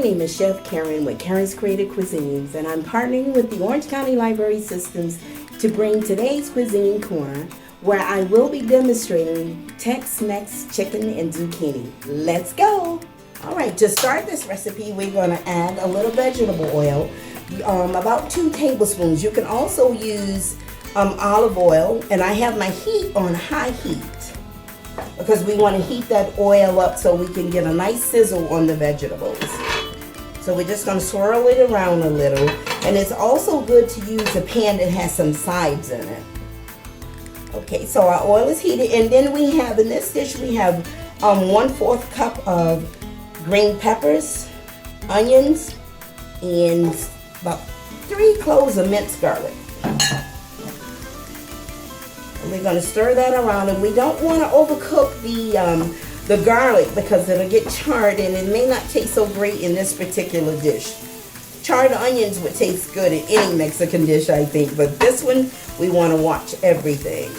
name is Chef Karen with Karen's Creative Cuisines, and I'm partnering with the Orange County Library Systems to bring today's Cuisine Corner, where I will be demonstrating Tex Mex chicken and zucchini. Let's go! Alright, to start this recipe, we're going to add a little vegetable oil, about 2 tablespoons. You can also use olive oil, and I have my heat on high heat because we want to heat that oil up so we can get a nice sizzle on the vegetables. So we're just going to swirl it around a little, and it's also good to use a pan that has some sides in it. Okay, so our oil is heated, and then we have, in this dish, we have 1/4 cup of green peppers, onions, and about 3 cloves of minced garlic. And we're going to stir that around, and we don't want to overcook the garlic because it'll get charred and it may not taste so great in this particular dish. Charred onions would taste good in any Mexican dish, I think, but this one we want to watch everything.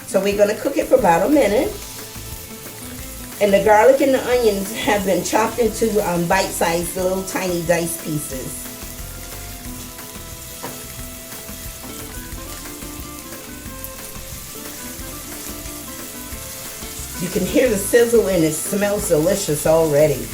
So we're going to cook it for about a minute. And the garlic and the onions have been chopped into bite-sized little tiny diced pieces. You can hear the sizzle and it smells delicious already.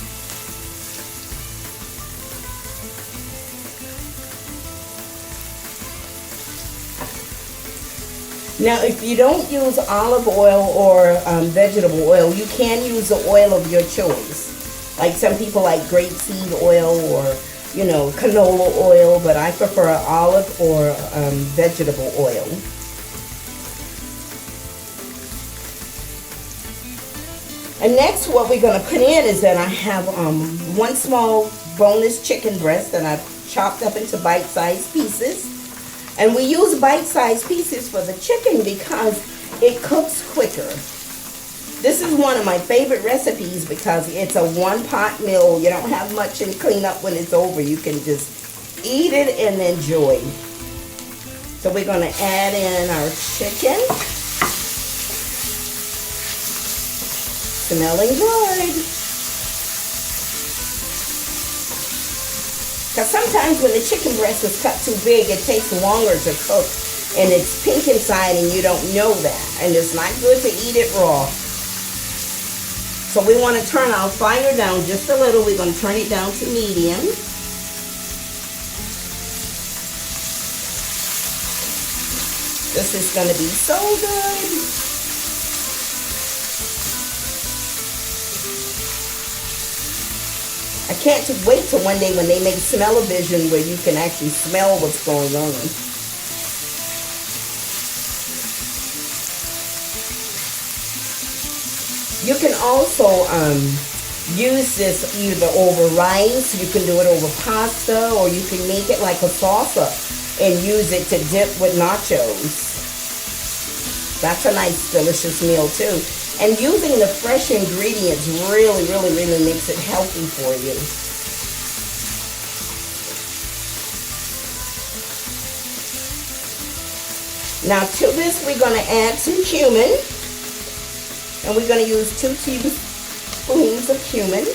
Now, if you don't use olive oil or vegetable oil, you can use the oil of your choice. Like some people like grapeseed oil or, canola oil, but I prefer olive or vegetable oil. And next, what we're going to put in is that I have 1 small boneless chicken breast that I've chopped up into bite-sized pieces. And we use bite-sized pieces for the chicken because it cooks quicker. This is one of my favorite recipes because it's a one-pot meal. You don't have much to clean up when it's over. You can just eat it and enjoy. So we're going to add in our chicken. Smelling good. Because sometimes when the chicken breast is cut too big, it takes longer to cook and it's pink inside and you don't know that. And it's not good to eat it raw. So we want to turn our fire down just a little. We're going to turn it down to medium. This is going to be so good. I can't wait till one day when they make smell-o-vision where you can actually smell what's going on. You can also use this either over rice, you can do it over pasta, or you can make it like a salsa and use it to dip with nachos. That's a nice, delicious meal too. And using the fresh ingredients really makes it healthy for you. Now to this we're going to add some cumin. And we're going to use 2 teaspoons of cumin.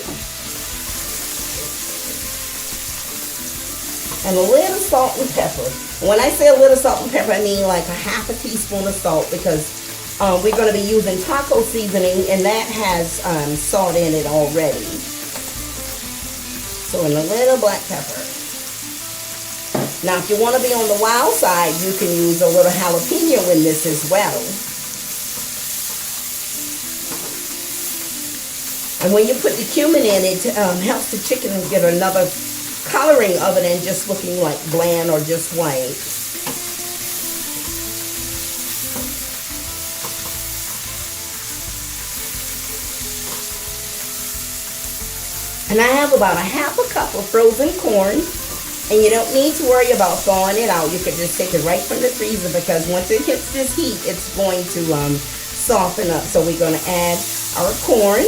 And a little salt and pepper. When I say a little salt and pepper, I mean like a 1/2 teaspoon of salt because we're going to be using taco seasoning, and that has salt in it already. So, and a little black pepper. Now, if you want to be on the wild side, you can use a little jalapeno in this as well. And when you put the cumin in, it helps the chicken get another coloring other than just looking like bland or just white. And I have about a 1/2 cup of frozen corn, and you don't need to worry about thawing it out. You can just take it right from the freezer because once it hits this heat, it's going to soften up. So we're going to add our corn.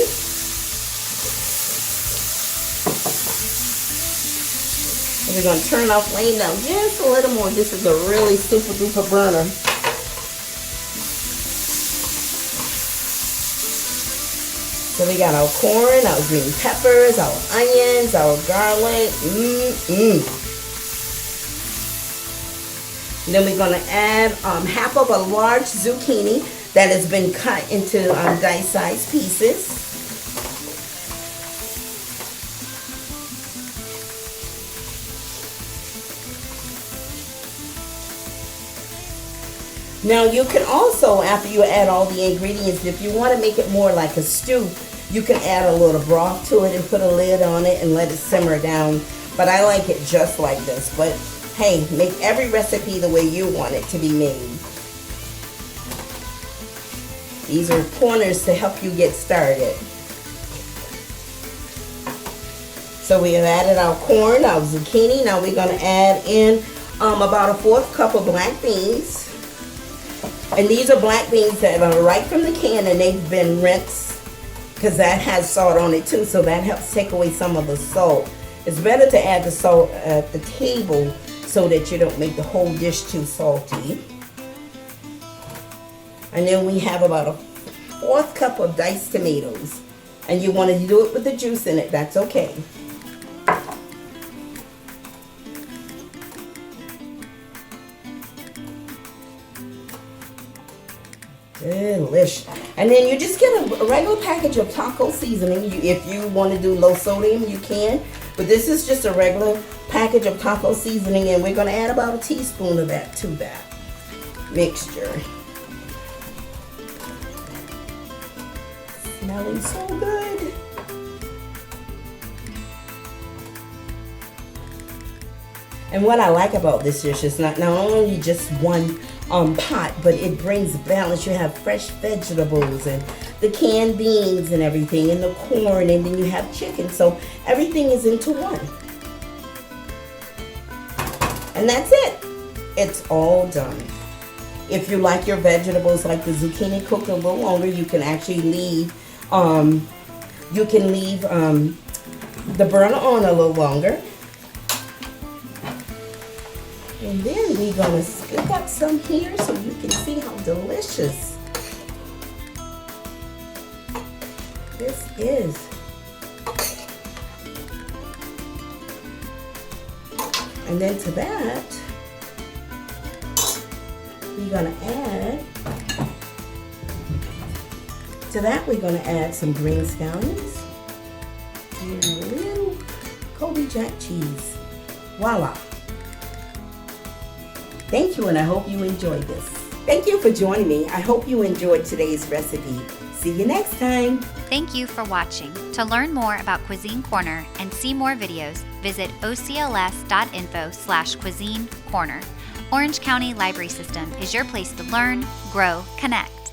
And we're going to turn our flame down just a little more. This is a really super duper burner. So we got our corn, our green peppers, our onions, our garlic. And then we're going to add half of a large zucchini that has been cut into dice-sized pieces. Now you can also, after you add all the ingredients, if you want to make it more like a stew, you can add a little broth to it and put a lid on it and let it simmer down. But I like it just like this. But hey, make every recipe the way you want it to be made. These are pointers to help you get started. So we have added our corn, our zucchini. Now we're going to add in about 1/4 cup of black beans. And these are black beans that are right from the can and they've been rinsed because that has salt on it too, so that helps take away some of the salt. It's better to add the salt at the table so that you don't make the whole dish too salty. And then we have about 1/4 cup of diced tomatoes. And you want to do it with the juice in it, that's okay. Delish. And then you just get a regular package of taco seasoning. If you want to do low sodium, you can. But this is just a regular package of taco seasoning, and we're going to add about a teaspoon of that to that mixture. Smelling so good. And what I like about this dish is not only just one pot, but it brings balance. You have fresh vegetables and the canned beans and everything, and the corn, and then you have chicken. So everything is into one. And that's it. It's all done. If you like your vegetables, like the zucchini, cooked a little longer, you can actually leave the burner on a little longer. And then we're going to scoop up some here so you can see how delicious this is. And then to that, we're going to add some green scallions and a little Colby Jack cheese. Voila! Thank you, and I hope you enjoyed this. Thank you for joining me. I hope you enjoyed today's recipe. See you next time. Thank you for watching. To learn more about Cuisine Corner and see more videos, visit ocls.info/cuisine corner. Orange County Library System is your place to learn, grow, connect.